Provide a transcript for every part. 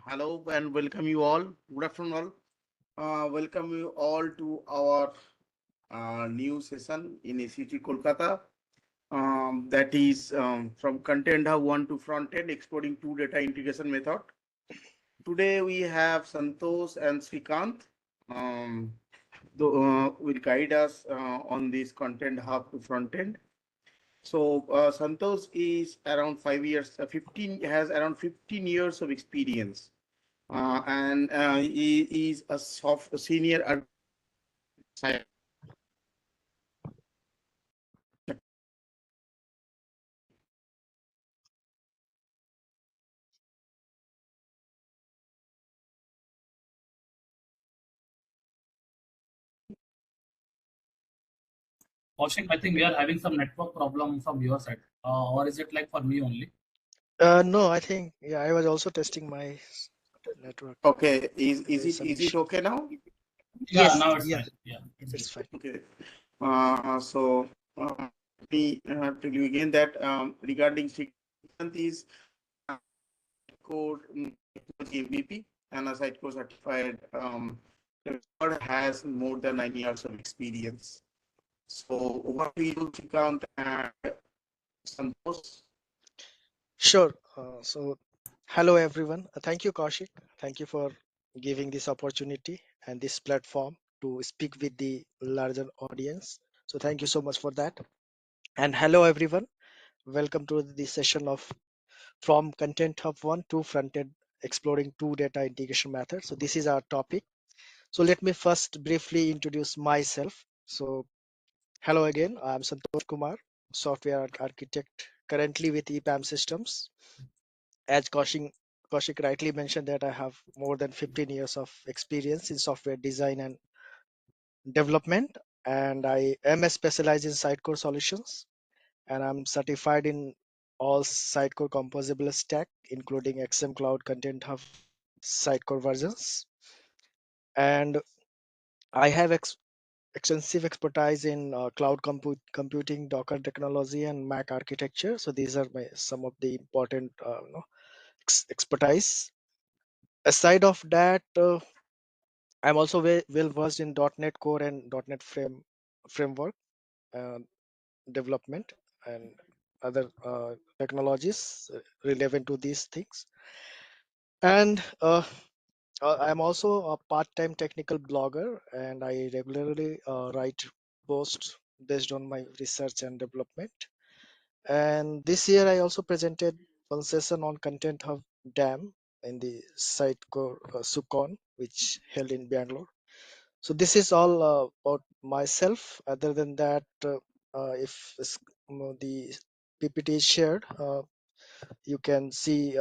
Hello and welcome you all. Good afternoon, all. Welcome you all to our new session in ACT Kolkata. That is from Content Hub One to Front End, exploring two data integration method. Today we have Santosh and Srikant. Um, will guide us on this Content Hub to Front End. So Santosh is around 5 years, 15 has around 15 years of experience, and he is a senior Kaushik, I think we are having some network problem from your side, or is it like for me only? No, I think I was also testing my network. Okay, There is some is it issue. okay now? Yeah, Yes, now it's yeah, fine. Yeah, it's good. it's fine. Okay. So me tell you again that regarding Srikant is code technology MVP and a Sitecore certified developer, has more than 9 years of experience. So over to you, Srikant and Santosh. Sure. Hello everyone. Thank you, Kaushik. Thank you for giving this opportunity and this platform to speak with the larger audience. So thank you so much for that. And hello everyone. Welcome to the session of from Content Hub One to Frontend, exploring two data integration methods. So this is our topic. So let me first briefly introduce myself. So hello again, I'm Santosh Kumar, software architect currently with EPAM Systems. As Kaushik rightly mentioned that I have more than 15 years of experience in software design and development, and I am a specialized in Sitecore solutions, and I'm certified in all Sitecore composable stack, including XM Cloud, Content Hub, Sitecore versions. And I have extensive expertise in cloud computing, Docker technology, and Mac architecture. So these are some of the important expertise. Aside of that, I'm also well versed in .NET Core and .NET framework uh, development and other technologies relevant to these things. And I'm also a part-time technical blogger, and I regularly write posts based on my research and development. And this year, I also presented one session on Content Hub Dam in the Sitecore Sucon, which held in Bangalore. So this is all about myself. Other than that, if the PPT is shared, you can see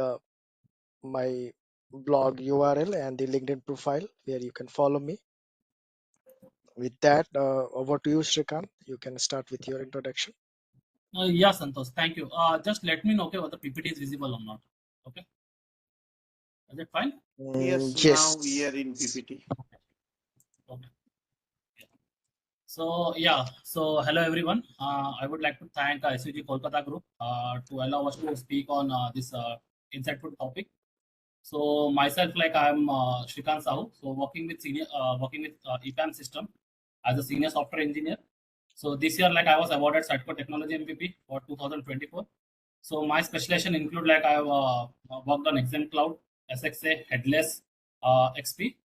my blog URL and the LinkedIn profile where you can follow me. With that, over to you, Shrikant. You can start with your introduction. Yeah, Santosh, thank you. Just let me know okay, whether PPT is visible or not. Okay, is it fine? Yes, now we Yes. are in PPT. Okay. So hello everyone. I would like to thank SUG Kolkata Group to allow us to speak on this insightful topic. So myself, like I'm Shrikant Sahu, so working with EPAM system as a senior software engineer. So this year, like I was awarded Sitecore Technology MVP for 2024. So my specialization include like I've worked on XM Cloud, SXA, Headless, XP.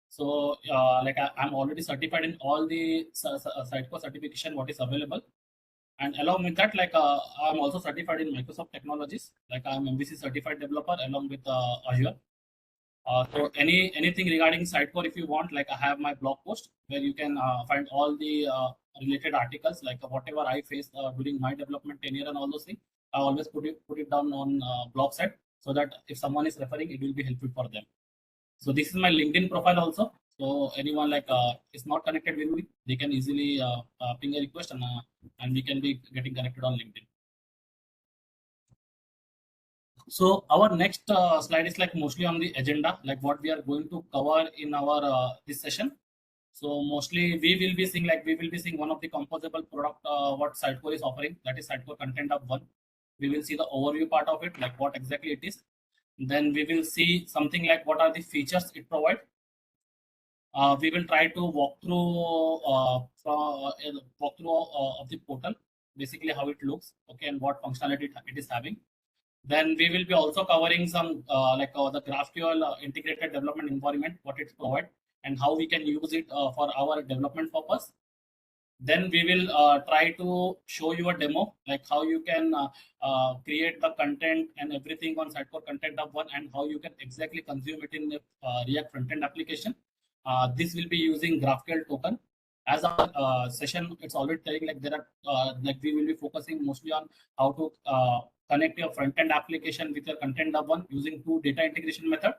So I'm already certified in all the Sitecore certification what is available. And along with that, I'm also certified in Microsoft technologies. Like I'm MVC certified developer along with Azure. So anything regarding Sitecore, if you want, like I have my blog post where you can find all the related articles, like whatever I faced during my development tenure and all those things. I always put it down on blog site so that if someone is referring, it will be helpful for them. So this is my LinkedIn profile also. So anyone like is not connected with me, they can easily ping a request and we can be getting connected on LinkedIn. So our next slide is like mostly on the agenda, like what we are going to cover in our this session. So mostly we will be seeing one of the composable product what Sitecore is offering, that is Sitecore Content Hub One. We will see the overview part of it, like what exactly it is. Then we will see something like what are the features it provides. We will try to walk through of the portal, basically how it looks, okay, and what functionality it is having. Then we will be also covering some the GraphQL integrated development environment, what it provides, and how we can use it for our development purpose. Then we will try to show you a demo, like how you can create the content and everything on Sitecore Content Hub One, and how you can exactly consume it in the React frontend application. This will be using GraphQL token. As our session, it's already telling like there are like we will be focusing mostly on how to connect your front-end application with your Content Hub One using two data integration method.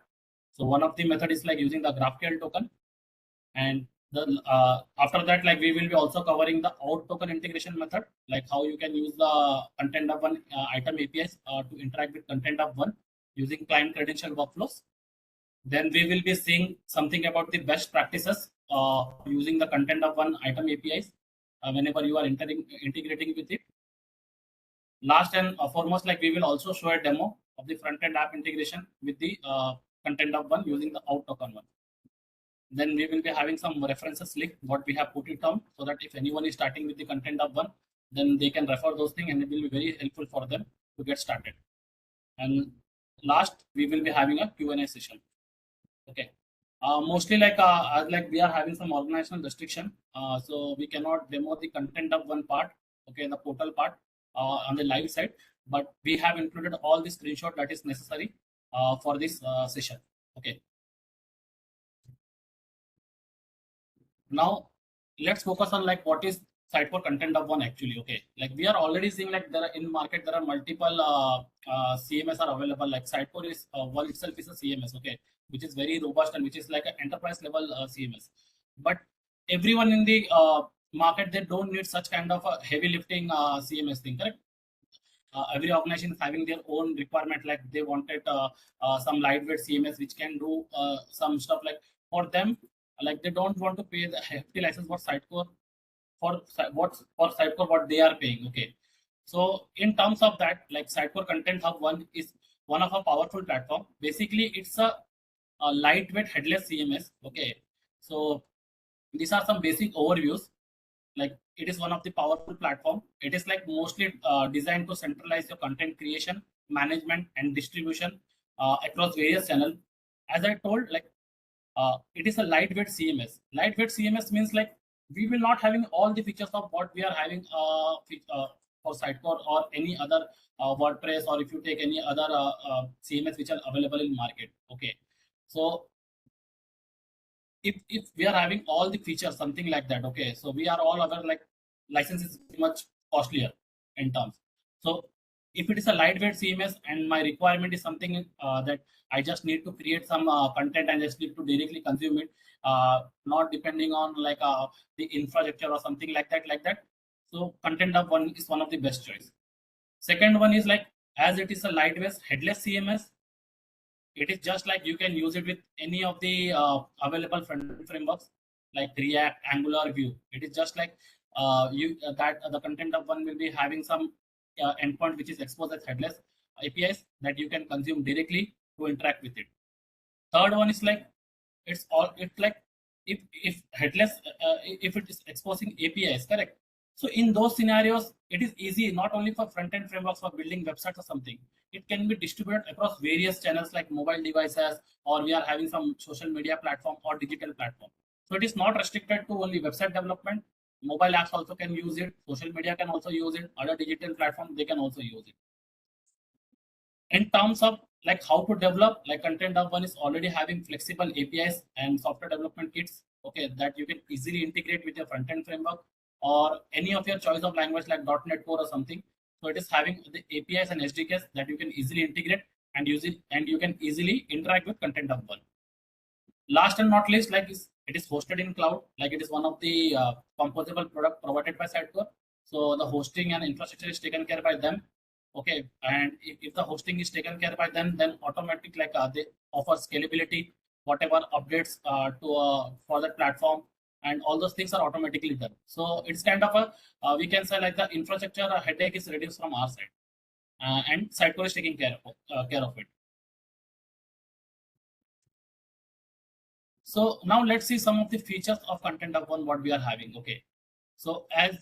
So one of the method is like using the GraphQL token, and the after that, like we will be also covering the out token integration method, like how you can use the Content Hub One item APIs to interact with Content Hub One using client credential workflows. Then we will be seeing something about the best practices using the Content Hub One item APIs whenever you are integrating with it. Last and foremost, like we will also show a demo of the front-end app integration with the Content Hub One using the out token one. Then we will be having some references link what we have put it on, so that if anyone is starting with the Content Hub One, then they can refer those things and it will be very helpful for them to get started. And last, we will be having a Q&A session. Okay. Mostly like we are having some organizational restriction, so we cannot demo the Content Hub One part, okay, the portal part on the live side, but we have included all the screenshot that is necessary for this session. Okay. Now let's focus on like what is Sitecore Content Hub One actually. Okay, like we are already seeing like there are in market there are multiple CMS are available. Like Sitecore is one itself is a CMS, okay, which is very robust and which is like an enterprise level CMS. But everyone in the market, they don't need such kind of a heavy lifting CMS thing, correct? Every organization is having their own requirement, like they wanted some lightweight CMS which can do some stuff like for them, like they don't want to pay the hefty license for Sitecore for Sitecore what they are paying. Okay, so in terms of that, like Sitecore Content Hub One is one of a powerful platform. Basically, it's a lightweight headless CMS. Okay, so these are some basic overviews. Like it is one of the powerful platform. It is like mostly designed to centralize your content creation, management, and distribution across various channels. As I told, like it is a lightweight CMS. Lightweight CMS means like we will not having all the features of what we are having for Sitecore or any other WordPress, or if you take any other CMS which are available in market. Okay, so if we are having all the features, something like that, okay, so we are all aware like license is much costlier in terms. So if it is a lightweight CMS and my requirement is something that I just need to create some content and just need to directly consume it, not depending on like the infrastructure or something like that, so Content Hub One is one of the best choice. Second one is like, as it is a lightweight headless CMS, it is just like you can use it with any of the available front frameworks like React, Angular, Vue. It is just like you that the Content Hub One will be having some endpoint which is exposed as headless APIs that you can consume directly to interact with it. Third one is like it's like if headless if it is exposing APIs, correct? So in those scenarios, it is easy not only for front-end frameworks for building websites or something. It can be distributed across various channels like mobile devices, or we are having some social media platform or digital platform. So it is not restricted to only website development. Mobile apps also can use it. Social media can also use it. Other digital platforms, they can also use it. In terms of like how to develop, like Content Hub One is already having flexible APIs and software development kits, okay, that you can easily integrate with your front-end framework or any of your choice of language like .NET Core or something. So it is having the APIs and SDKs that you can easily integrate and use it, and you can easily interact with Content Hub One. Last and not least, like it is hosted in cloud, like it is one of the composable product provided by Sitecore. So the hosting and infrastructure is taken care by them. Okay, and if the hosting is taken care by them, then automatic like they offer scalability, whatever updates to for that platform, and all those things are automatically done. So it's kind of a we can say like the infrastructure headache is reduced from our side, and Sitecore is taking care of it. So now let's see some of the features of Content Hub One what we are having. Okay. So as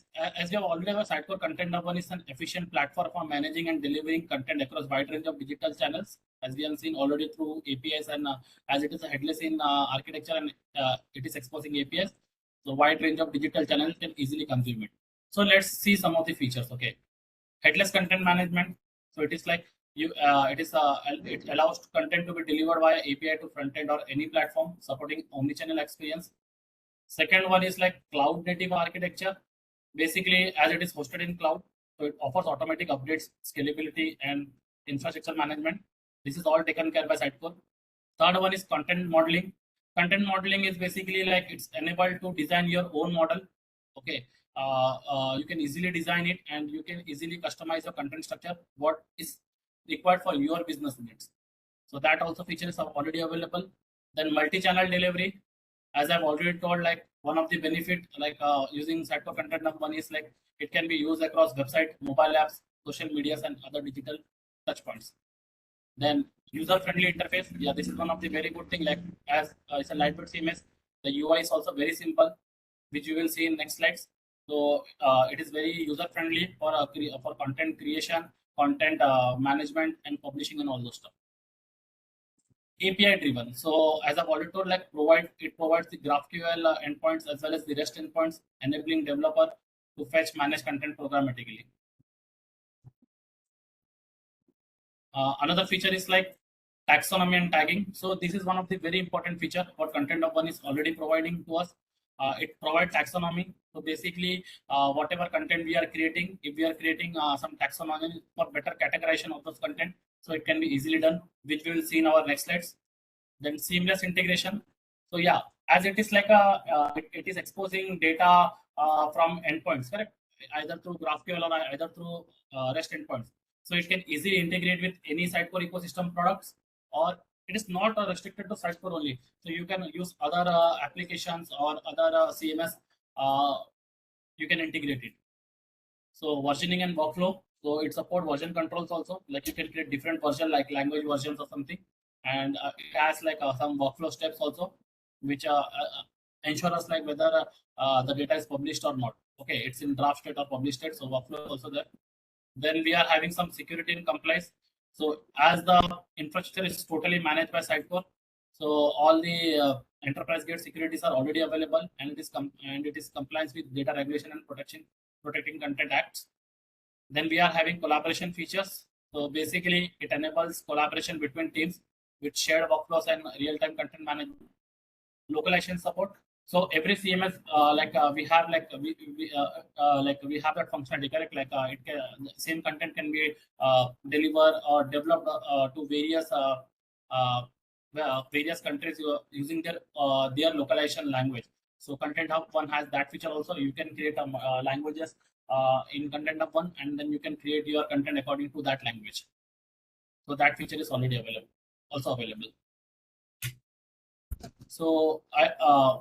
we have already have a Sitecore Content Hub One is an efficient platform for managing and delivering content across wide range of digital channels, as we have seen already through APIs and as it is a headless in architecture and it is exposing APIs. So wide range of digital channels can easily consume it. So let's see some of the features. Okay, headless content management. So it is like it allows content to be delivered via API to front end or any platform supporting omnichannel experience. Second one is like cloud native architecture. Basically, as it is hosted in cloud, so it offers automatic updates, scalability, and infrastructure management. This is all taken care by Sitecore. Third one is content modeling. Content modeling is basically like it's enabled to design your own model. Okay, you can easily design it and you can easily customize your content structure what is required for your business needs. So that also features are already available. Then multi-channel delivery, as I've already told, like one of the benefit like using Sitecore Content Hub One is like it can be used across website, mobile apps, social medias, and other digital touchpoints. Then user-friendly interface. Yeah, this is one of the very good thing. Like as it's a lightweight CMS, the UI is also very simple, which you will see in next slides. So it is very user-friendly for for content creation, content management, and publishing and all those stuff. API driven. So as I've already told, like it provides the GraphQL endpoints as well as the REST endpoints, enabling developer to fetch manage content programmatically. Another feature is like taxonomy and tagging. So this is one of the very important feature what Content Hub One is already providing to us. It provides taxonomy. So basically, whatever content we are creating, if we are creating some taxonomy for better categorization of those content, so it can be easily done, which we will see in our next slides. Then seamless integration. So yeah, as it is like it is exposing data from endpoints, correct? Either through GraphQL or either through REST endpoints. So it can easily integrate with any Sitecore ecosystem products, or it is not restricted to Sitecore only. So you can use other applications or other CMS. You can integrate it. So versioning and workflow. So it support version controls also. Like you can create different version like language versions or something, and it has like some workflow steps also, which ensure us like whether the data is published or not. Okay, it's in draft state or published state. So workflow also there. Then we are having some security and compliance. So as the infrastructure is totally managed by Sitecore, so all the enterprise grade securities are already available, and it is compliance with data regulation and protecting content acts. Then we are having collaboration features. So basically, it enables collaboration between teams with shared workflows and real-time content management. Localization support. So every CMS, we have we have that functionality, correct? Like the same content can be delivered or developed to various countries using their localization language. So Content Hub One has that feature also. You can create languages in Content Hub One, and then you can create your content according to that language. So that feature is already also available. So I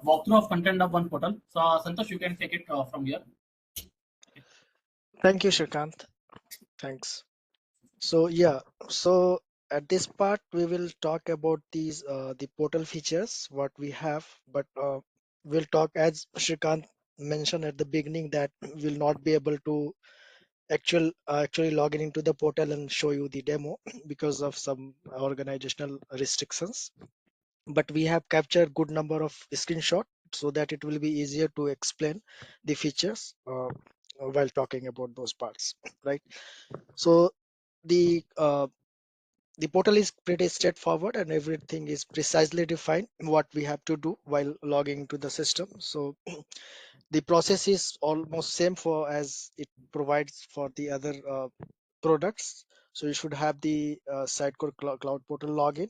walkthrough of Content Hub One portal. So Santosh, you can take it from here. Thank you, Shrikant. Thanks. So yeah, so at this part we will talk about these the portal features what we have, but we'll talk as Shrikant mentioned at the beginning that we'll not be able to actually log in into the portal and show you the demo because of some organizational restrictions. But we have captured good number of screenshot so that it will be easier to explain the features while talking about those parts, right? So the the portal is pretty straightforward and everything is precisely defined what we have to do while logging to the system. So the process is almost same for as it provides for the other products. So you should have the Sitecore Cloud Portal login,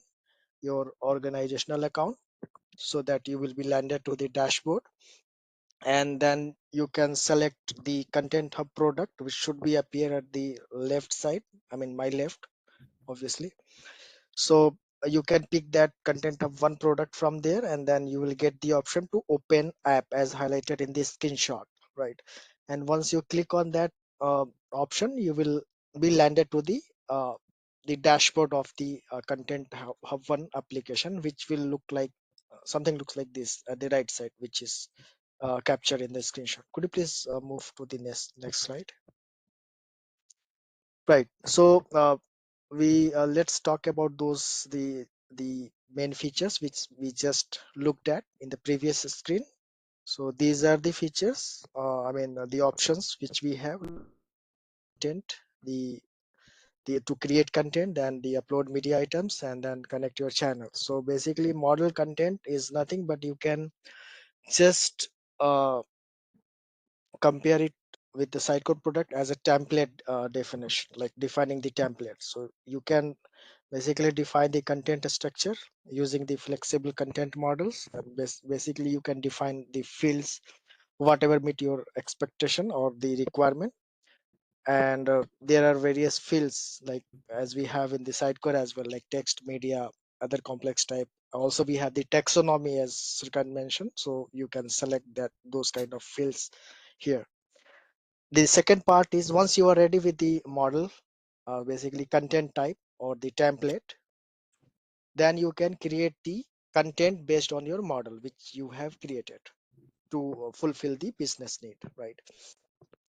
your organizational account, so that you will be landed to the dashboard, and then you can select the Content Hub product, which should be appear at the left side. I mean my left, obviously. So you can pick that Content Hub One product from there, and then you will get the option to open app as highlighted in this screenshot, right? And once you click on that option, you will be landed to the dashboard of the Content Hub One application, which will look like something looks like this at the right side, which is captured in the screenshot. Could you please move to the next slide? Right. So we let's talk about those the main features which we just looked at in the previous screen. So these are the features. The options which we have: content, the to create content, and the upload media items, and then connect your channel. So basically, model content is nothing but you can just compare it with the Sitecore product as a template definition, like defining the template. So you can basically define the content structure using the flexible content models. And basically, you can define the fields whatever meet your expectation or the requirement. And there are various fields like as we have in the Sitecore as well, like text, media, other complex type. Also, we have the taxonomy as Srikant mentioned, so you can select that those kind of fields here. The second part is once you are ready with the model, basically content type or the template, then you can create the content based on your model which you have created to fulfill the business need, right?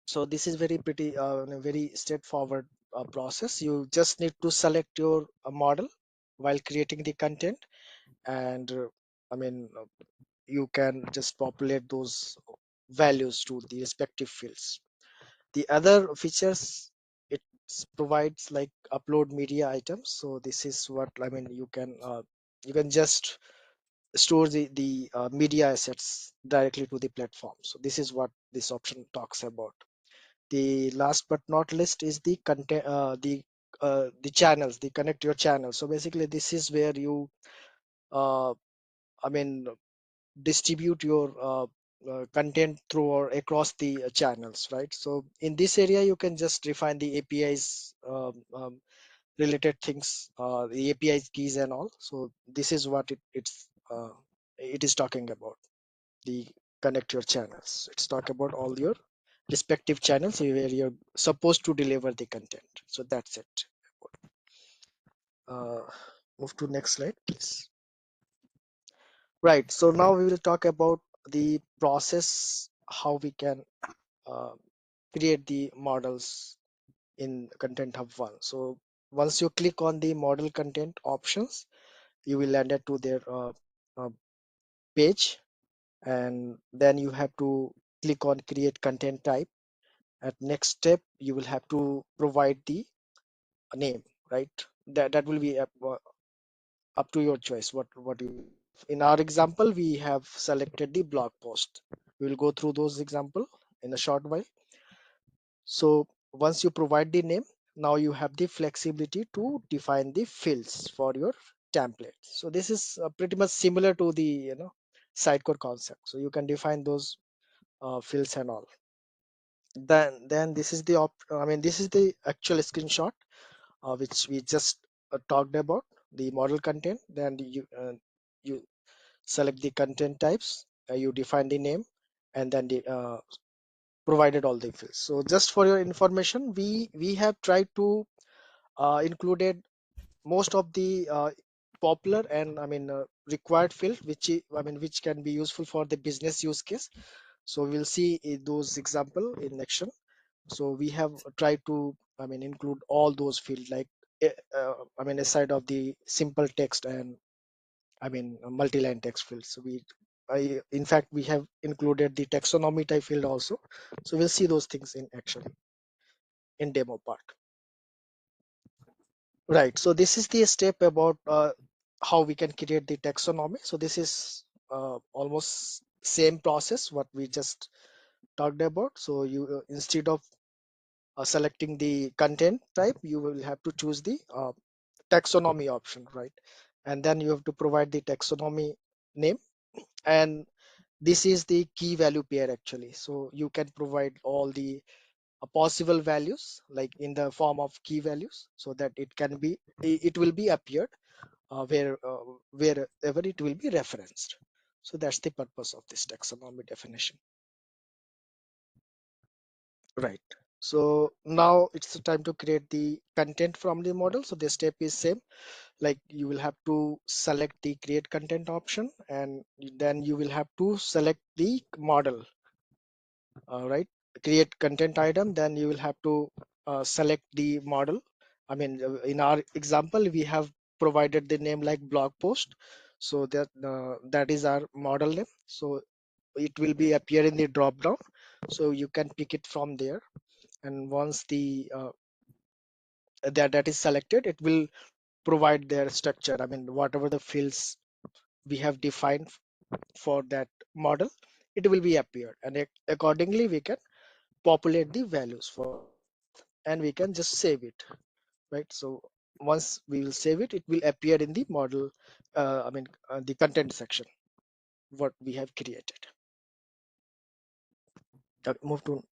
So this is very pretty a very straightforward process. You just need to select your model while creating the content, and I mean uh, you can just populate those values to the respective fields. The other features it provides like upload media items. So this is what I mean. You can just store the media assets directly to the platform. So this is what this option talks about. The last but not least is the content, the channels, the connect your channels. So basically, this is where you, uh, I mean, distribute your content through or across the channels, right? So in this area, you can just define the APIs related things, the APIs keys and all. So this is what it is talking about. The connect your channels. It's talk about all your respective channels where you're supposed to deliver the content. So that's it. Uh, move to next slide, please. Right. So now we will talk about the process, how we can uh, create the models in Content Hub One. So once you click on the model content options, you will land it to their uh, page, and then you have to click on create content type. At next step, you will have to provide the name, right? That will be up to your choice. What you in our example, we have selected the blog post. We will go through those example in a short while. So once you provide the name, now you have the flexibility to define the fields for your template. So this is pretty much similar to the Sitecore concept. So you can define those fields and all. Then this is the this is the actual screenshot which we just talked about, the model content. Then you select the content types, you define the name, and then the provided all the fields. So just for your information, we have tried to included most of the popular and required field which can be useful for the business use case. So we'll see those example in action. So we have tried to include all those fields like aside of the simple text and multi-line text fields. So in fact we have included the taxonomy type field also. So we'll see those things in action in demo part. Right. So this is the step about how we can create the taxonomy. So this is almost same process what we just talked about. So you instead of selecting the content type, you will have to choose the taxonomy option, right? And then you have to provide the taxonomy name, and this is the key value pair actually. So you can provide all the possible values like in the form of key values, so that it will be appeared wherever it will be referenced. So that's the purpose of this taxonomy definition, right? So now it's the time to create the content from the model. So the step is same, like you will have to select the create content option, and then you will have to select the model. All right, create content item, then you will have to select the model. I mean, in our example, we have provided the name like blog post. So that is our model name. So it will be appear in the drop down. So you can pick it from there. And once the that is selected, it will provide their structure. I mean, whatever the fields we have defined for that model, it will be appeared, and accordingly we can populate the values for that, and we can just save it, right? So once we will save it, it will appear in the model, the content section what we have created. Move to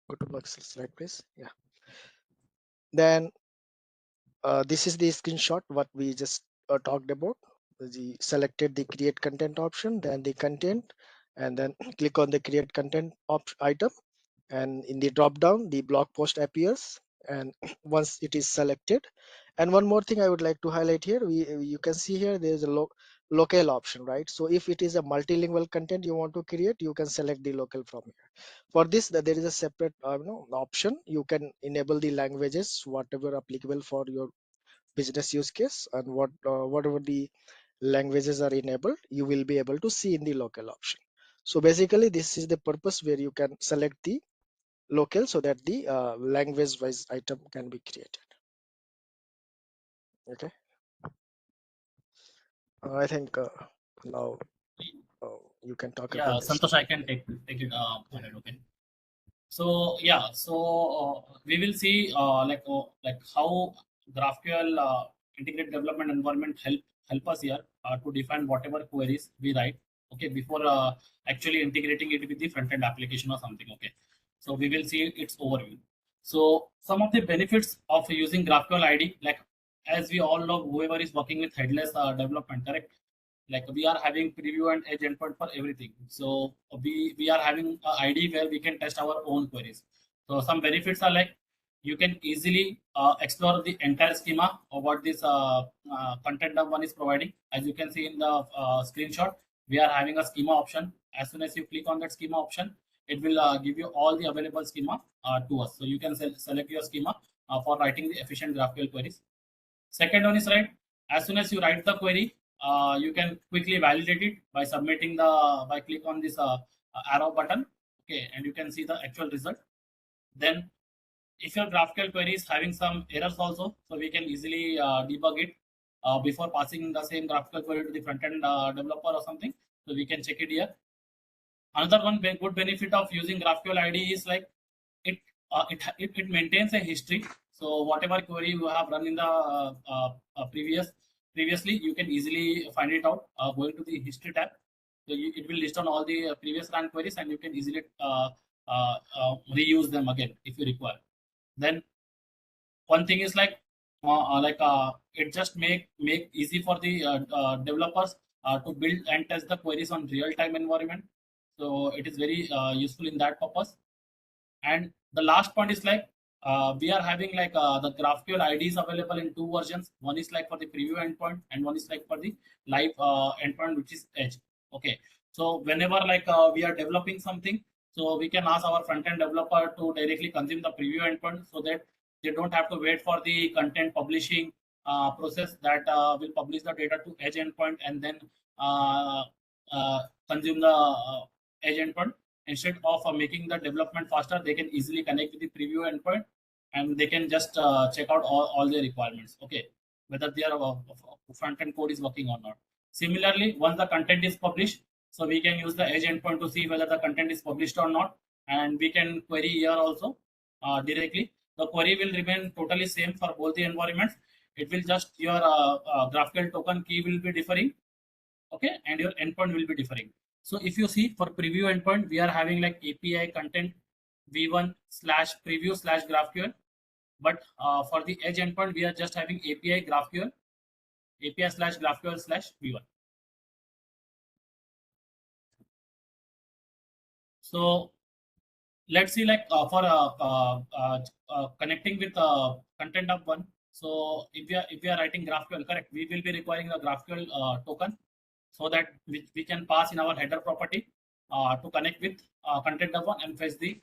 go to next slide, please. Yeah. Then this is the screenshot what we just talked about. We selected the create content option, then the content, and then click on the create content item, and in the drop down the blog post appears. And once it is selected, and one more thing I would like to highlight here, you can see here there is a local option, right? So if it is a multilingual content you want to create, you can select the local from here. For this, there is a separate option. You can enable the languages whatever applicable for your business use case, and whatever the languages are enabled, you will be able to see in the local option. So basically this is the purpose where you can select the local so that the language wise item can be created. Okay. I think now you can talk Yeah, about this. Santosh, I can take it Yeah. ahead. Okay. So yeah, so we will see like how GraphQL integrated development environment help us here to define whatever queries we write. Okay, before actually integrating it with the front end application or something. Okay, so we will see its overview. So some of the benefits of using GraphQL ID, like as we all know, whoever is working with headless development, correct? Like we are having preview and edge endpoint for everything, so we are having a id where we can test our own queries. So some benefits are like you can easily explore the entire schema of what this content hub one is providing. As you can see in the screenshot, we are having a schema option. As soon as you click on that schema option, it will give you all the available schema to us, so you can select your schema for writing the efficient graphql queries. Second one is, right, as soon as you write the query, you can quickly validate it by submitting by click on this arrow button. Okay, and you can see the actual result. Then if your GraphQL query is having some errors also, so we can easily debug it before passing the same GraphQL query to the front end developer or something. So we can check it here. Another one good benefit of using GraphQL ID is like it maintains a history. So whatever query you have run in the previously, you can easily find it out going to the history tab. So it will list on all the previous run queries, and you can easily reuse them again if you require. Then one thing is it just make easy for the developers to build and test the queries on real time environment. So it is very useful in that purpose. And the last point is like we are having the GraphQL IDs available in two versions. One is like for the preview endpoint, and one is like for the live endpoint, which is Edge. Okay, so whenever we are developing something, so we can ask our front end developer to directly consume the preview endpoint, so that they don't have to wait for the content publishing process that will publish the data to Edge endpoint and then uh, consume the Edge endpoint. Instead of making the development faster, they can easily connect with the preview endpoint, and they can just check out all their requirements. Okay, whether their front end code is working or not. Similarly, once the content is published, so we can use the edge endpoint to see whether the content is published or not, and we can query here also directly. The query will remain totally same for both the environments. It will just your GraphQL token key will be differing, okay, and your endpoint will be differing. So if you see for preview endpoint, we are having like API content v1 slash preview slash GraphQL, but for the edge endpoint, we are just having API GraphQL, API slash GraphQL slash v1. So let's see like for connecting with content of one. So if we are writing GraphQL, correct, we will be requiring the GraphQL token, so that we can pass in our header property to connect with content of one and fetch the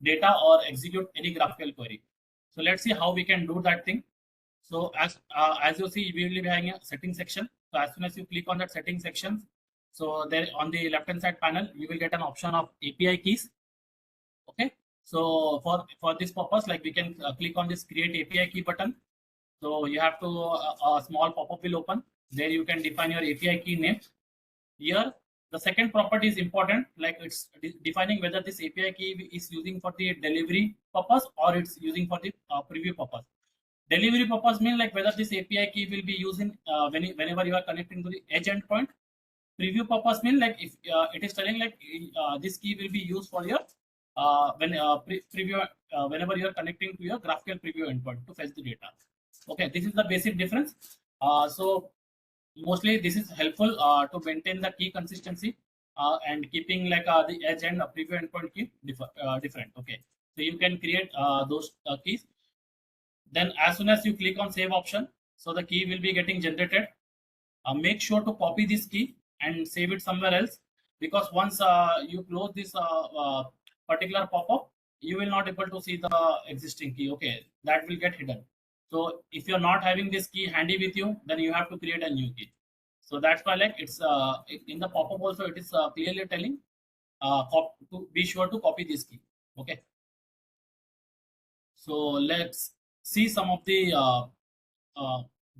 data or execute any GraphQL query. So let's see how we can do that thing. So as you see, we will be having a setting section. So as soon as you click on that setting section, so there on the left hand side panel, you will get an option of API keys. Okay, so for this purpose, like we can click on this create API key button. So you have to a small pop-up will open. There you can define your API key name. Here the second property is important, like it's defining whether this API key is using for the delivery purpose or it's using for the preview purpose. Delivery purpose means like whether this API key will be using whenever you are connecting to the edge endpoint. Preview purpose means like if it is telling like this key will be used for your preview whenever you are connecting to your GraphQL preview endpoint to fetch the data. Okay, this is the basic difference. So mostly this is helpful to maintain the key consistency and keeping like the edge and preview endpoint key different. Okay, so you can create those keys. Then as soon as you click on save option, so the key will be getting generated. Make sure to copy this key and save it somewhere else, because once you close this particular pop-up, you will not able to see the existing key. Okay, that will get hidden. So if you're not having this key handy with you, then you have to create a new key. So that's why like it's in the pop-up also it is clearly telling to be sure to copy this key. Okay, so let's see some of the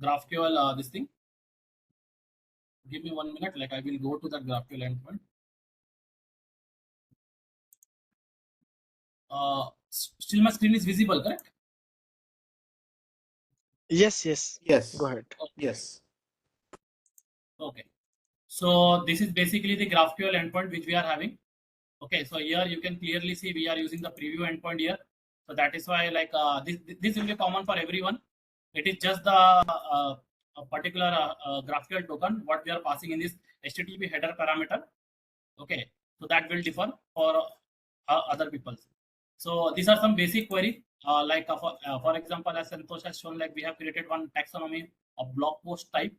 GraphQL this thing. Give me 1 minute, like I will go to that GraphQL endpoint. Still my screen is visible, correct? Yes, Yes. go ahead. Yes. Okay, so this is basically the GraphQL endpoint which we are having. Okay, so here you can clearly see we are using the preview endpoint here. So that is why like this will be common for everyone. It is just the a particular GraphQL token what we are passing in this HTTP header parameter. Okay, so that will differ for other people. So these are some basic query. Like for example, as Santosh has shown, like we have created one taxonomy of blog post type.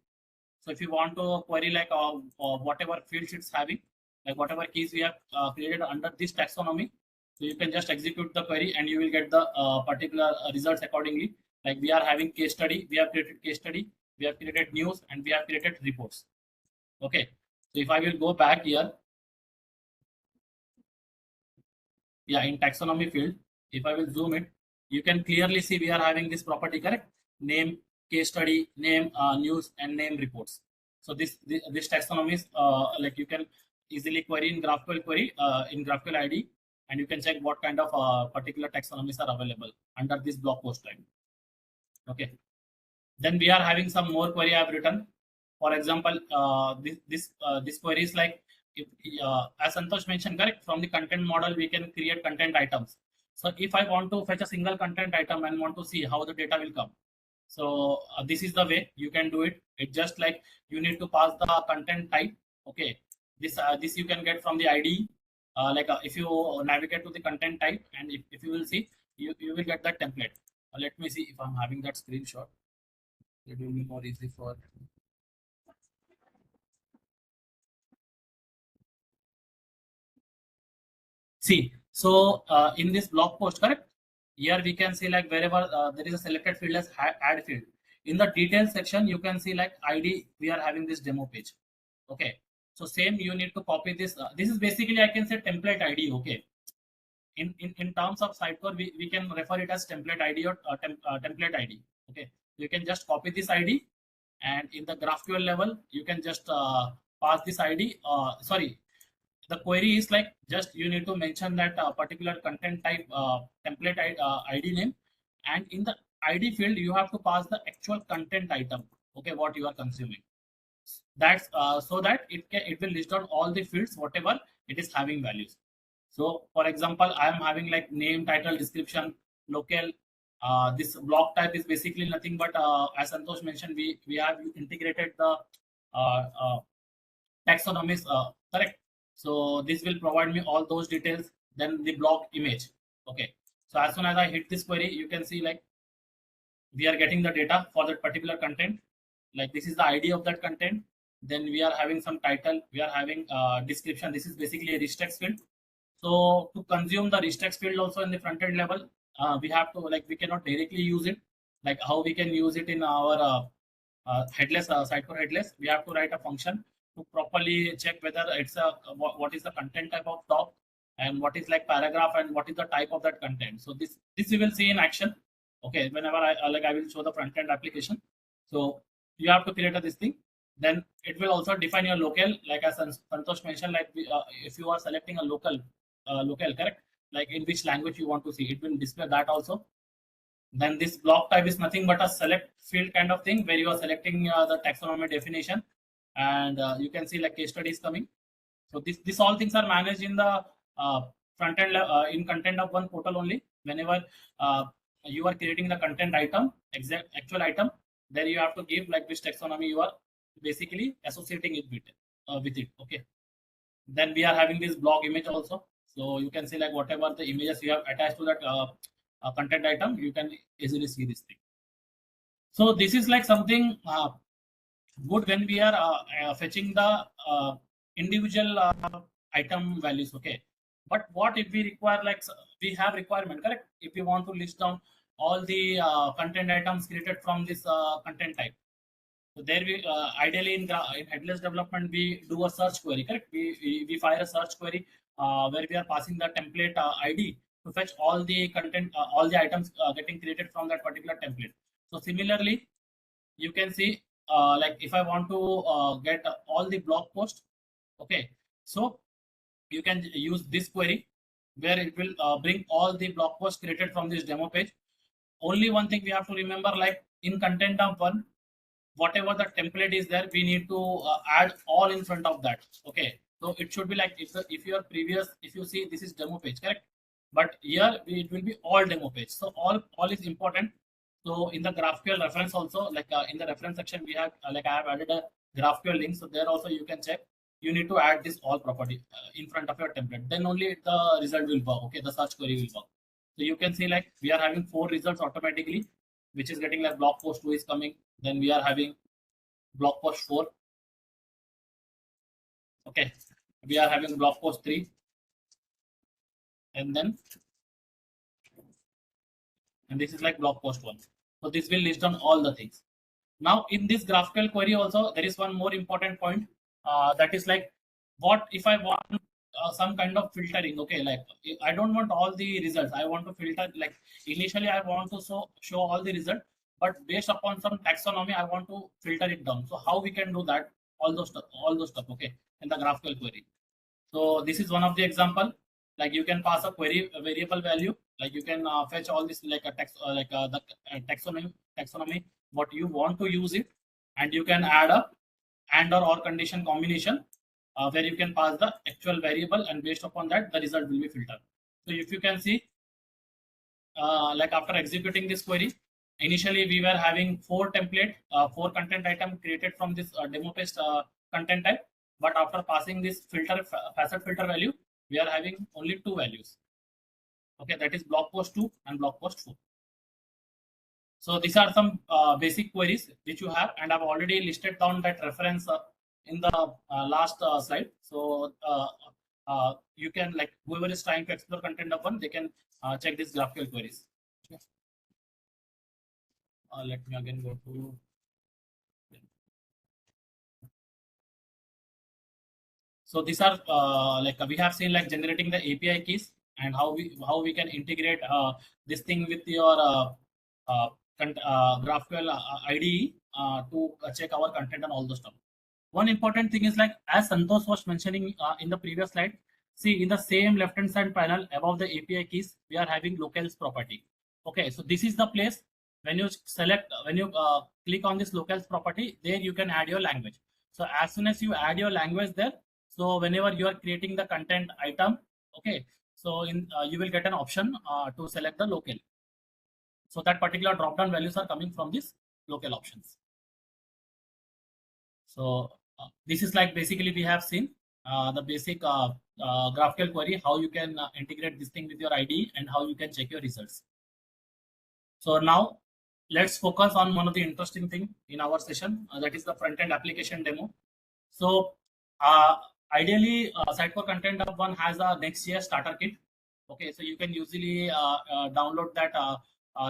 So if you want to query like whatever fields it's having, like whatever keys we have created under this taxonomy, so you can just execute the query and you will get the particular results accordingly. Like we are having case study, we have created case study, we have created news, and we have created reports. Okay, so if I will go back here, yeah, in taxonomy field, if I will zoom it, you can clearly see we are having this property, correct? Name, case study, name, news, and name reports. So this taxonomy is like you can easily query in GraphQL query in GraphQL ID, and you can check what kind of particular taxonomies are available under this blog post type. Okay. Then we are having some more query I have written. For example, this query is like, if, as Santosh mentioned, correct, from the content model we can create content items. So if I want to fetch a single content item and want to see how the data will come, so this is the way you can do it. It just like you need to pass the content type. Okay, this you can get from the ID. Like if you navigate to the content type, and if you will see, you will get that template. Let me see if I'm having that screenshot. It will be more easy for. See, so in this blog post, correct? Here we can see like wherever there is a selected field as add field. In the details section, you can see like ID, we are having this demo page. Okay. So same, you need to copy this. This is basically, I can say template ID. Okay. In terms of Sitecore, we can refer it as template ID or template ID. Okay. You can just copy this ID, and in the GraphQL level, you can just pass this ID. Sorry, the query is like just you need to mention that particular content type template ID name, and in the ID field you have to pass the actual content item. Okay, what you are consuming. That's so that it will list out all the fields whatever it is having values. So for example, I am having like name, title, description, local. This block type is basically nothing but as Santosh mentioned, we have integrated the uh, uh, taxonomies, correct? So this will provide me all those details. then the block image. Okay, so as soon as I hit this query, you can see like we are getting the data for that particular content. Like this is the ID of that content. Then we are having some title. We are having description. This is basically a rich text field. So to consume the rich text field also in the front end level, we have to like we cannot directly use it. Like how we can use it in our headless Sitecore headless, we have to write a function to properly check whether it's a what is the content type of top and what is like paragraph and what is the type of that content. So this you will see in action. Okay, whenever I will show the front end application. So you have to create this thing. Then it will also define your local, like as Santosh mentioned, like if you are selecting a local, correct, like in which language you want to see, it will display that also. Then this block type is nothing but a select field kind of thing where you are selecting the taxonomy definition, and you can see like case studies coming. So this all things are managed in the front end in Content Hub One portal only. Whenever you are creating the content item, exact actual item, there you have to give like which taxonomy you are basically associating it with it. Okay. Then we are having this blog image also. So you can see like whatever the images you have attached to that content item, you can easily see this thing. So this is like something good when we are fetching the individual item values. Okay, but what if we require like we have requirement, correct? If we want to list down all the content items created from this content type, so there we ideally in headless development we do a search query, correct? We fire a search query where we are passing the template ID to fetch all the content, all the items getting created from that particular template. So similarly, you can see like if I want to get all the blog posts, okay, so you can use this query where it will bring all the blog posts created from this demo page. Only one thing we have to remember, like in Content Hub One, whatever the template is there, we need to add all in front of that. Okay, so it should be like if your previous, if you see this is demo page, correct, but here it will be all demo page. So all is important. So in the GraphQL reference also, like in the reference section we have like I have added a GraphQL link, so there also you can check. You need to add this all property in front of your template, then only the result will work. Okay, the search query will work. So you can see like we are having 4 results automatically, which is getting like blog post 2 is coming. Then we are having blog post 4. Okay, we are having blog post 3, and this is like blog post 1. So this will list down all the things. Now in this GraphQL query also there is one more important point, that is like what if I want some kind of filtering. Okay, like I don't want all the results, I want to filter. Like initially I want to show all the results, but based upon some taxonomy I want to filter it down. So how we can do that, all those stuff, okay, in the GraphQL query. So this is one of the example. Like you can pass a query a variable value, like you can fetch all this like a text the taxonomy what you want to use it, and you can add a and or condition combination where you can pass the actual variable, and based upon that the result will be filtered. So if you can see like after executing this query, initially we were having 4 template 4 content item created from this demo page content type, but after passing this facet filter value, we are having only 2 values. Okay, that is blog post 2 and blog post 4. So these are some basic queries which you have, and I've already listed down that reference in the last slide. So you can, like whoever is trying to explore Content Hub One, they can check these GraphQL queries. Okay. Let me again go to. So these are like we have seen like generating the API keys and how we can integrate this thing with your GraphQL IDE to check our content and all those stuff. One important thing is like as Santosh was mentioning in the previous slide, see in the same left hand side panel above the API keys, we are having locales property. Okay, so this is the place when you select, when you click on this locales property, there you can add your language. So as soon as you add your language there, so whenever you are creating the content item, okay, so in you will get an option to select the local. So that particular drop down values are coming from these local options. So this is like basically we have seen the basic GraphQL query, how you can integrate this thing with your IDE and how you can check your results. So now let's focus on one of the interesting thing in our session, that is the front-end application demo. So ideally, Sitecore Content Hub One has a Next.js starter kit. Okay, so you can usually download that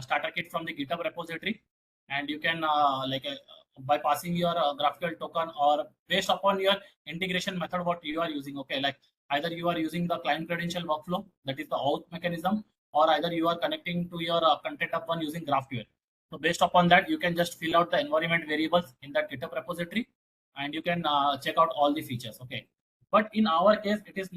starter kit from the GitHub repository, and you can by passing your GraphQL token or based upon your integration method what you are using. Okay, like either you are using the client credential workflow, that is the auth mechanism, or either you are connecting to your Content Hub One using GraphQL. So based upon that, you can just fill out the environment variables in that GitHub repository, and you can check out all the features. Okay, but in our case, it is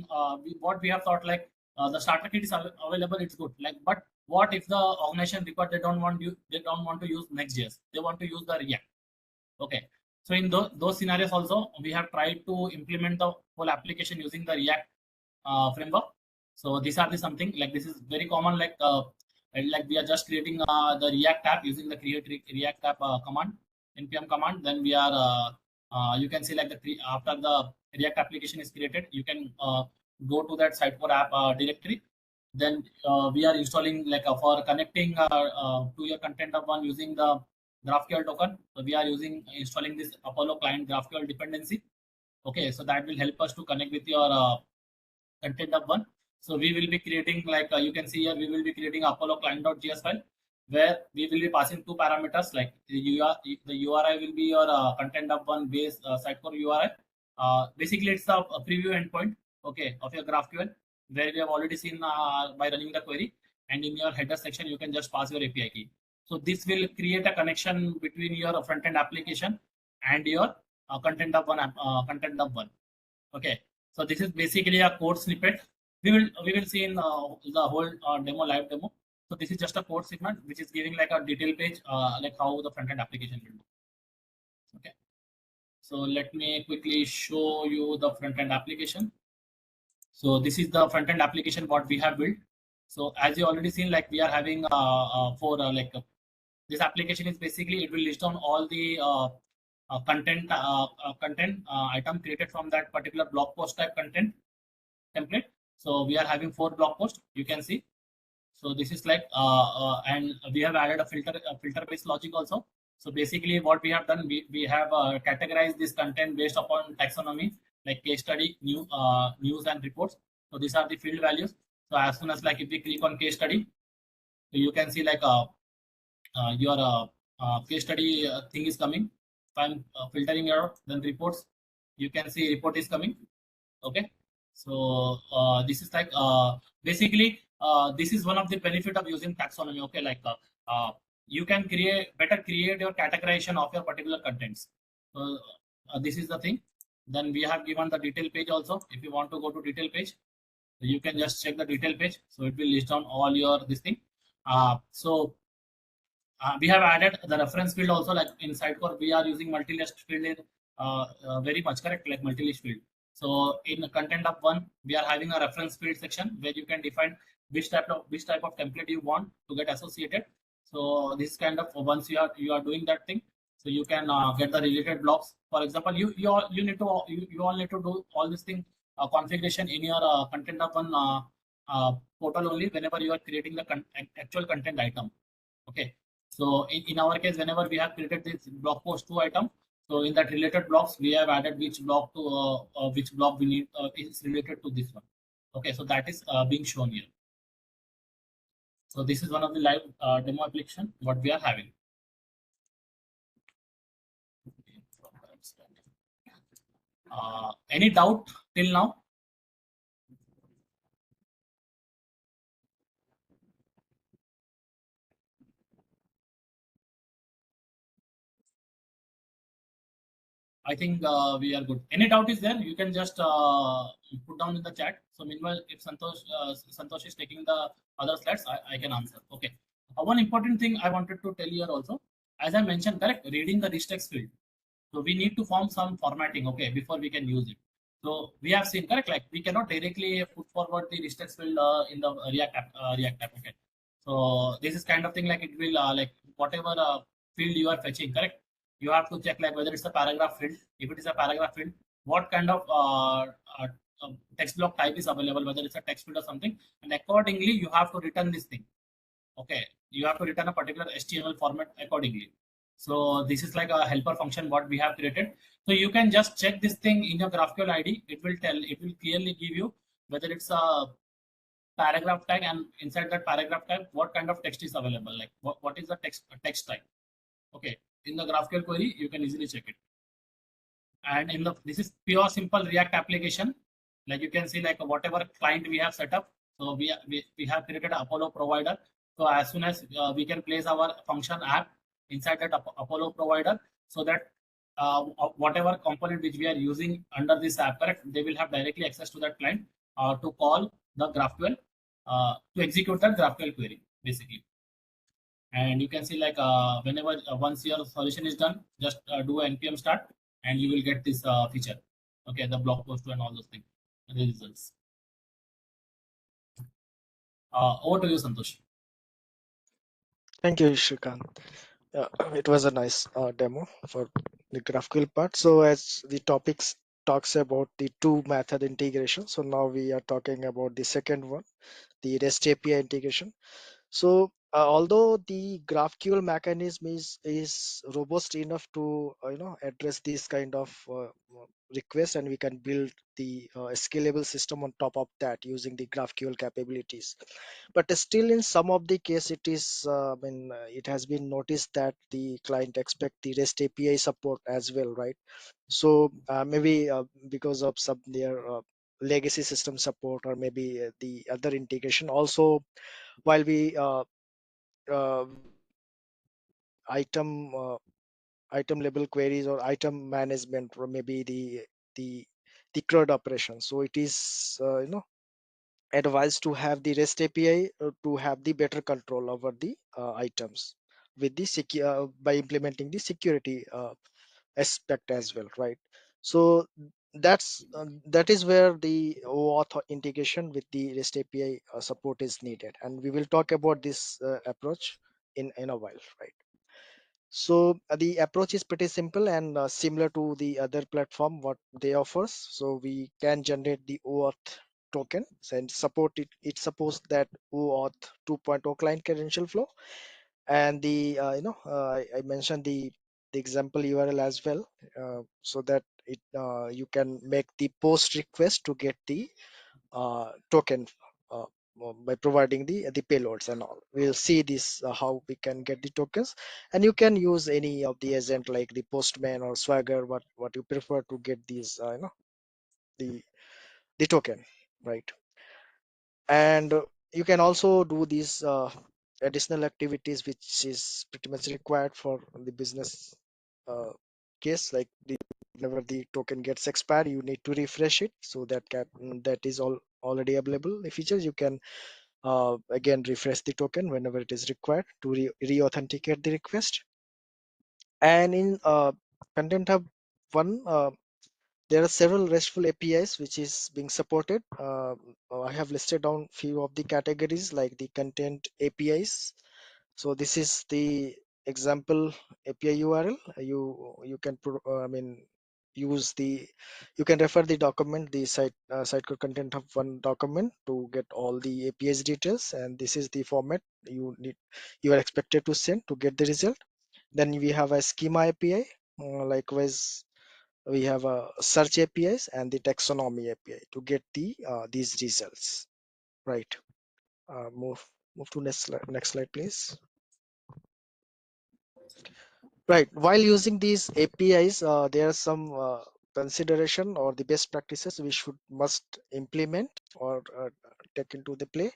what we have thought, like the starter kit is available, it's good. Like, but what if the organization, because they don't want to use Next.js, they want to use the React. Okay, so in those scenarios also, we have tried to implement the whole application using the React framework. So these are the something like this is very common, like we are just creating the React app using the create React app command, npm command. Then we are you can see like after the React application is created, you can go to that Sitecore app directory. Then we are installing like for connecting to your Content Hub One using the GraphQL token. So we are installing this Apollo client GraphQL dependency. Okay, so that will help us to connect with your Content Hub One. So we will be creating, like you can see here, we will be creating Apollo client.js file where we will be passing two parameters, like the URI will be your Content Hub One base Sitecore URI. Basically, it's a preview endpoint, okay, of your GraphQL, where we have already seen by running the query. And in your header section, you can just pass your API key. So this will create a connection between your front-end application and your Content Hub One. Okay, so this is basically a code snippet. We will see in the whole live demo. So this is just a code segment which is giving like a detail page, like how the front end application will do. Okay, so let me quickly show you the front end application. So this is the front end application what we have built. So as you already seen, like we are having this application is basically, it will list down all the content item created from that particular blog post type content template. So we are having 4 blog posts, you can see. So this is like and we have added a filter based logic also. So basically what we have done, we have categorized this content based upon taxonomy, like case study, news and reports. So these are the field values. So as soon as like if we click on case study, so you can see like your case study thing is coming. If I'm filtering here, then reports, you can see report is coming. Okay, so this is like basically this is one of the benefit of using taxonomy. Okay, like you can better create your categorization of your particular contents. So this is the thing. Then we have given the detail page also. If you want to go to detail page, you can just check the detail page. So it will list down all your this thing. So we have added the reference field also, like in Sitecore we are using multi-list field in very much, correct, like multi-list field. So in the Content Hub One, we are having a reference field section where you can define which type of template you want to get associated. So this kind of, once you are doing that thing, so you can get the related blocks. For example, you all need to do all this thing configuration in your Content Hub One portal only whenever you are creating the actual content item. Okay, so in our case, whenever we have created this blog post 2 item, so in that related blocks, we have added which block to which block we need is related to this one. Okay, so that is being shown here. So this is one of the live demo application what we are having. Any doubt till now? I think we are good. Any doubt is there, you can just put down in the chat. So meanwhile, if Santosh is taking the other slides, I can answer. Okay. One important thing I wanted to tell you here also, as I mentioned, correct, reading the rich text field. So we need to form some formatting, okay, before we can use it. So we have seen, correct, like we cannot directly put forward the rich text field in the React app. Okay. So this is kind of thing, like it will like whatever field you are fetching, correct, you have to check like whether it's a paragraph field. If it is a paragraph field, what kind of text block type is available, whether it's a text field or something, and accordingly you have to return this thing. Okay, you have to return a particular HTML format accordingly. So this is like a helper function what we have created. So you can just check this thing in your GraphQL ID. It will clearly give you whether it's a paragraph tag, and inside that paragraph tag what kind of text is available, like what is the text type. Okay, in the GraphQL query you can easily check it. And in the this is pure simple React application. Like you can see, like whatever client we have set up. So we have created an Apollo provider. So as soon as we can place our function app inside that Apollo provider, so that whatever component which we are using under this app, correct, they will have directly access to that client to call the GraphQL to execute that GraphQL query basically. And you can see, like whenever once your solution is done, just do a npm start and you will get this feature. Okay, the blog post and all those things, the results. Over to you, Santosh. Thank you, Shrikant. It was a nice demo for the GraphQL part. So as the topics talks about the two method integration, so now we are talking about the second one, the REST API integration. So although the GraphQL mechanism is robust enough to address this kind of request, and we can build the scalable system on top of that using the GraphQL capabilities, but still in some of the case it is it has been noticed that the client expect the REST API support as well, right? So maybe because of some their legacy system support, or maybe the other integration also, while we item item level queries or item management, or maybe the the CRUD operation. So it is advised to have the REST API to have the better control over the items with the secure by implementing the security aspect as well, right? So that is where the OAuth integration with the REST API support is needed, and we will talk about this approach in a while, right? So the approach is pretty simple and similar to the other platform what they offers. So we can generate the OAuth token and support it. It supports that OAuth 2.0 client credential flow, and the I mentioned the example URL as well, so that it you can make the post request to get the token uh, by providing the payloads and all. We'll see this how we can get the tokens, and you can use any of the agent like the Postman or Swagger, what you prefer to get these the the token, right? And you can also do these additional activities which is pretty much required for the business uh, case, like whenever the token gets expired you need to refresh it, so that is all already available. The features you can again refresh the token whenever it is required to re-authenticate the request. And in Content Hub One, there are several RESTful APIs which is being supported. I have listed down few of the categories like the content APIs. So this is the example API URL. You can use the you can refer the document, the Sitecore Content Hub One document to get all the APIs details, and this is the format you are expected to send to get the result. Then we have a schema API. Likewise, we have a search APIs and the taxonomy API to get these results, right? Move to next slide, please. Right. While using these APIs, there are some consideration or the best practices we should must implement or take into the play,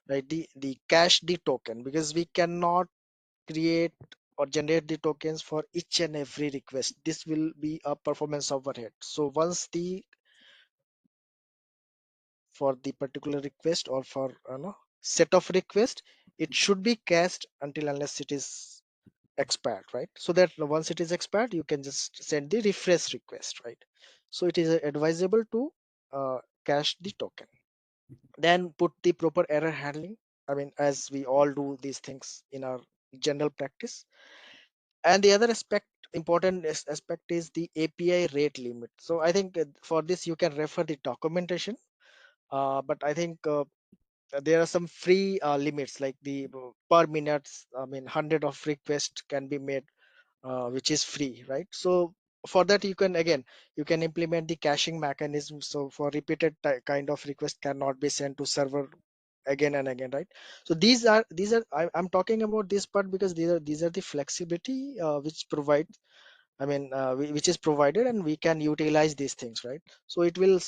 right? The cache the token, because we cannot create or generate the tokens for each and every request. This will be a performance overhead. So once the for the particular request or for set of request, it should be cached until unless it is expired, right? So that once it is expired you can just send the refresh request, right? So it is advisable to cache the token, then put the proper error handling. I mean, as we all do these things in our general practice. And the other aspect important aspect is the API rate limit. So I think for this you can refer the documentation, but I think there are some free limits like the per minutes. I mean, 100 of requests can be made, which is free, right? So for that you can implement the caching mechanism. So for repeated kind of request cannot be sent to server again and again, right? So I'm talking about this part because these are the flexibility which provide, which is provided, and we can utilize these things, right? So it will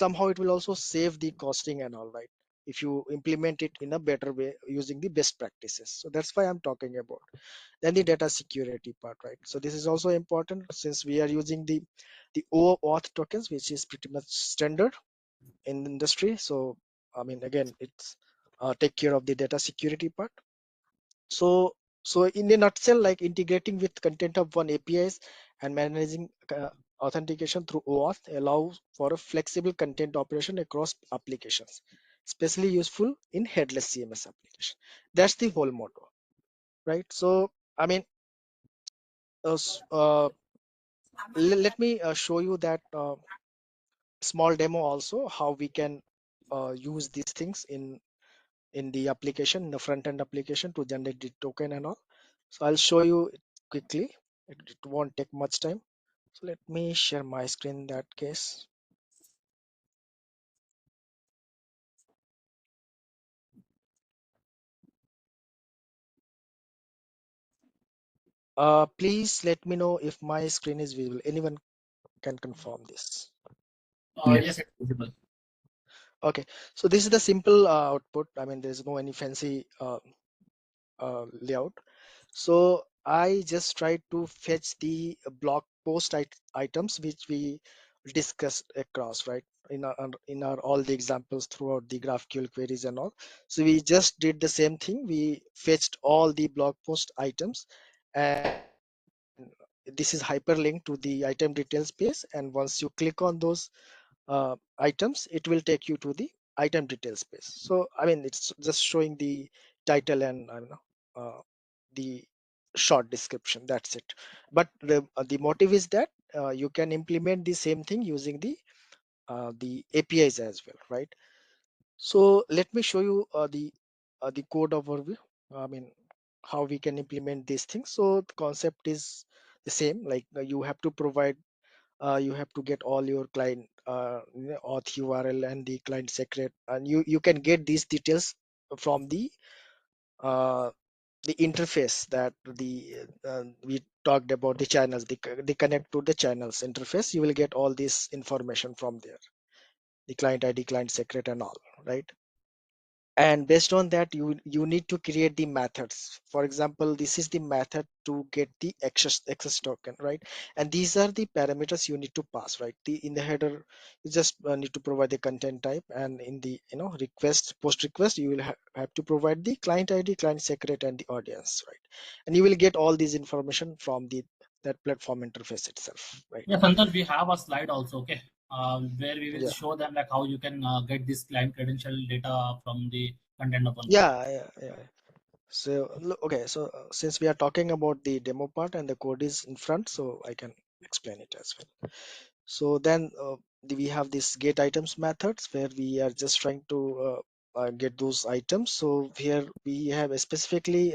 also save the costing and all, right, if you implement it in a better way using the best practices. So that's why I'm talking about. Then the data security part, right? So this is also important since we are using the OAuth tokens, which is pretty much standard in the industry. So again, it's take care of the data security part. So in a nutshell, like integrating with Content Hub One APIs and managing authentication through OAuth allows for a flexible content operation across applications, especially useful in headless CMS application. That's the whole motto, right? So I mean, uh, s- uh, let me show you that small demo also how we can use these things in the application, in the front end application, to generate the token and all. So I'll show you it quickly. It won't take much time. So let me share my screen in that case. Please let me know if my screen is visible. Anyone can confirm this. Yes, Yes. it's visible. Okay, so this is the simple output. There's no any fancy layout. So I just tried to fetch the blog post items which we discussed across, right? In our all the examples throughout the GraphQL queries and all. So we just did the same thing. We fetched all the blog post items, and this is hyperlinked to the item details page. And once you click on those items, it will take you to the item details page. So it's just showing the title and I don't know the short description. That's it. But the motive is that you can implement the same thing using the APIs as well, right? So let me show you the code overview. I mean, how we can implement these things. So the concept is the same. Like you have to get all your client auth URL and the client secret, and you can get these details from uh, the interface that we talked about, the channels, the connect to the channels interface. You will get all this information from there, the client ID, client secret, and all, right? And based on that, you need to create the methods. For example, this is the method to get the access token, right? And these are the parameters you need to pass, right? In the header, you just need to provide the content type, and in the request, post request, you will have to provide the client ID, client secret, and the audience, right? And you will get all these information from the that platform interface itself, right? Yeah, Santosh, we have a slide also, okay, where we will Yeah. show them like how you can get this client credential data from the content of one. Yeah. So okay, so since we are talking about the demo part and the code is in front, so I can explain it as well. So then we have this get items methods where we are just trying to get those items. So here we have specifically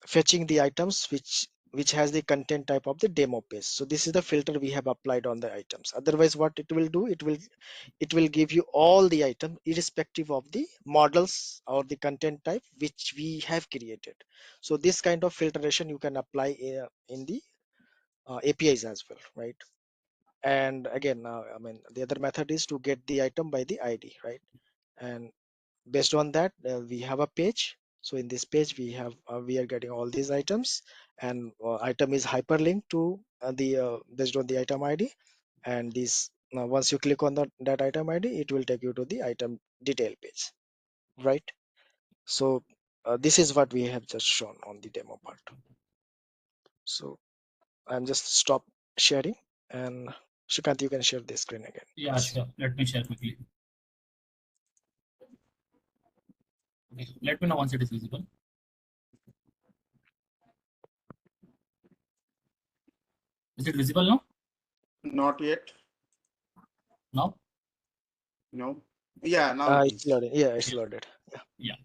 fetching the items which has the content type of the demo page. So this is the filter we have applied on the items. Otherwise, what it will do, it will give you all the items irrespective of the models or the content type which we have created. So this kind of filtration you can apply in the APIs as well, right? And again, the other method is to get the item by the ID, right? And based on that, we have a page. So in this page, we are getting all these items, and item is hyperlinked to the based on the item ID. And this once you click on that item ID, it will take you to the item detail page, right? So this is what we have just shown on the demo part. So I'm just stop sharing, and Shrikant, you can share the screen again, Yeah, please. sure. Let me share quickly. Okay, let me know once it is visible. Is it visible now? Not yet. Now? No. Yeah, now it It's is. loaded. Yeah, it's loaded. Yeah.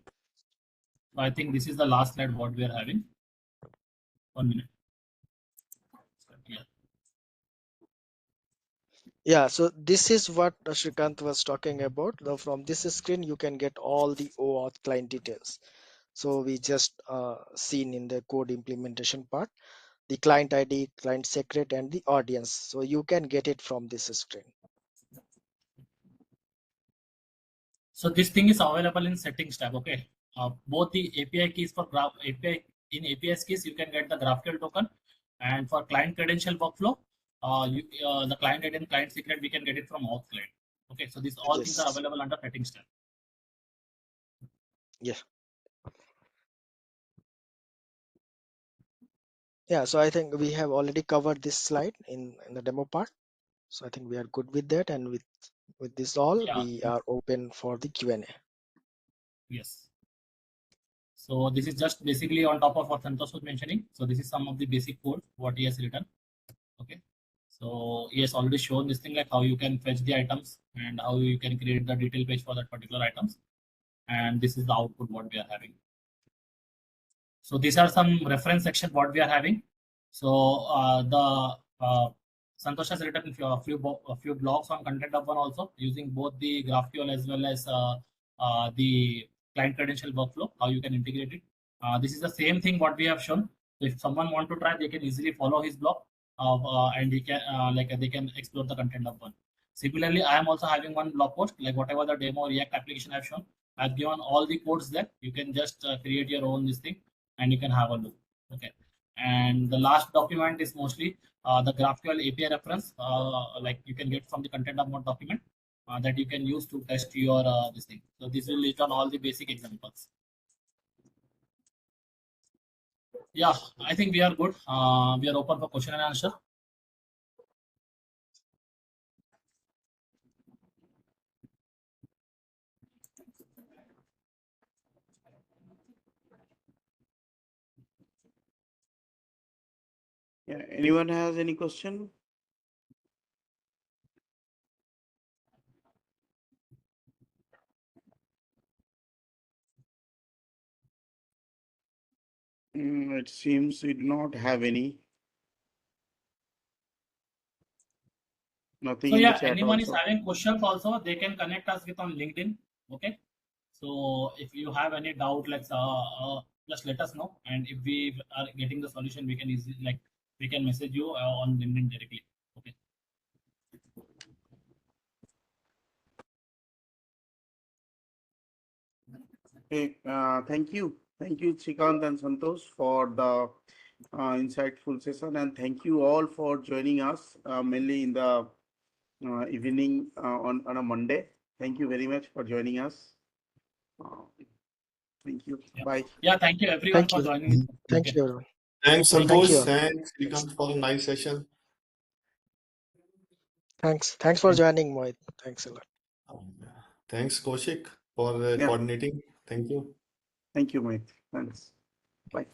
So I think this is the last slide what we are having. 1 minute. Yeah. Yeah, so this is what Shrikant was talking about. Now, from this screen, you can get all the OAuth client details. So we just seen in the code implementation part, the client ID, client secret, and the audience. So you can get it from this screen. So this thing is available in settings tab. Okay. Both the API keys for graph API in APIs keys you can get the GraphQL token, and for client credential workflow, the client ID and client secret we can get it from auth client. Okay. So these all things are Yes. available under settings tab. Yeah. Yeah. So I think we have already covered this slide in the demo part. So I think we are good with that, and with this all, Yeah. we are open for the Q&A. Yes. So this is just basically on top of what Santosh was mentioning. So this is some of the basic code what he has written. Okay. So he has already shown this thing like how you can fetch the items and how you can create the detail page for that particular items. And this is the output what we are having. So these are some reference section what we are having. So the Santosh has written a few blogs on Content Hub One also using both the GraphQL as well as the client credential workflow, how you can integrate it. This is the same thing what we have shown. So if someone want to try, they can easily follow his blog and he can they can explore the Content Hub One. Similarly, I am also having one blog post like whatever the demo React application I've shown. I've given all the codes there. You can just create your own this thing and you can have a look. Okay. And the last document is mostly the GraphQL API reference, like you can get from the content of one document that you can use to test your this thing. So this will list on all the basic examples. Yeah, I think we are good. We are open for question and answer. Yeah. Anyone has any question? It seems we do not have any. Nothing So in the yeah, chat anyone is also. having questions also, they can connect us with on LinkedIn. Okay. So if you have any doubt, just let us know, and if we are getting the solution, we can easily we can message you on LinkedIn directly. Okay. Hey, thank you. Thank you, Shrikant and Santosh, for the insightful session. And thank you all for joining us, mainly in the evening on a Monday. Thank you very much for joining us. Uh, Thank you. Yeah. Bye. Yeah. Thank you everyone Thank for you. joining this. Thank Okay. you, everyone. Thanks, Thank you Santosh. all. Thanks, Srikanth, for a nice session. Thanks for joining, Mohit. Thanks a lot. Um, Thanks, Kaushik, for Yeah. coordinating. Thank you. Thank you, mate. Thanks. Bye.